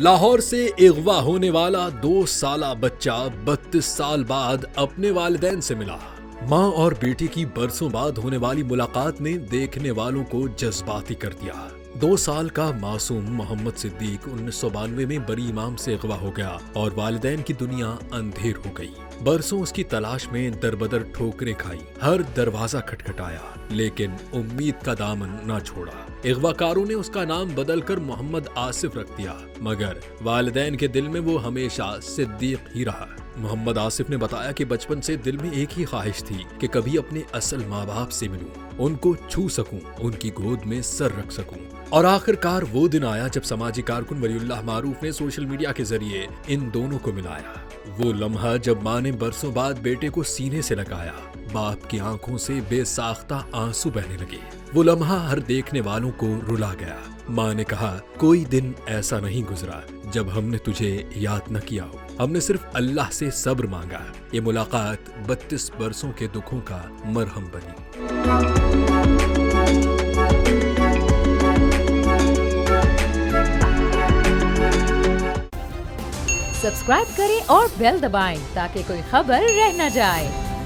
لاہور سے اغوا ہونے والا 2 سالہ بچہ 32 سال بعد اپنے والدین سے ملا۔ ماں اور بیٹے کی برسوں بعد ہونے والی ملاقات نے دیکھنے والوں کو جذباتی کر دیا۔ 2 سال کا معصوم محمد صدیق 1992 میں بری امام سے اغوا ہو گیا اور والدین کی دنیا اندھیر ہو گئی۔ برسوں اس کی تلاش میں دربدر ٹھوکریں کھائی، ہر دروازہ کھٹکھٹایا، لیکن امید کا دامن نہ چھوڑا۔ اغوا کاروں نے اس کا نام بدل کر محمد آصف رکھ دیا، مگر والدین کے دل میں وہ ہمیشہ صدیق ہی رہا۔ محمد آصف نے بتایا کہ بچپن سے دل میں ایک ہی خواہش تھی کہ کبھی اپنے اصل ماں باپ سے ملوں، ان کو چھو سکوں، ان کی گود میں سر رکھ سکوں۔ اور آخرکار وہ دن آیا جب سماجی کارکن ولی اللہ معروف نے سوشل میڈیا کے ذریعے ان دونوں کو ملایا۔ وہ لمحہ جب ماں نے برسوں بعد بیٹے کو سینے سے لگایا، باپ کی آنکھوں سے بے ساختہ آنسو بہنے لگے۔ وہ لمحہ ہر دیکھنے والوں کو رلا گیا۔ ماں نے کہا، کوئی دن ایسا نہیں گزرا جب ہم نے تجھے یاد نہ کیا ہو، ہم نے صرف اللہ سے صبر مانگا۔ یہ ملاقات 32 برسوں کے دکھوں کا مرہم بنی۔ سبسکرائب کریں اور بیل دبائیں تاکہ کوئی خبر رہ نہ جائے۔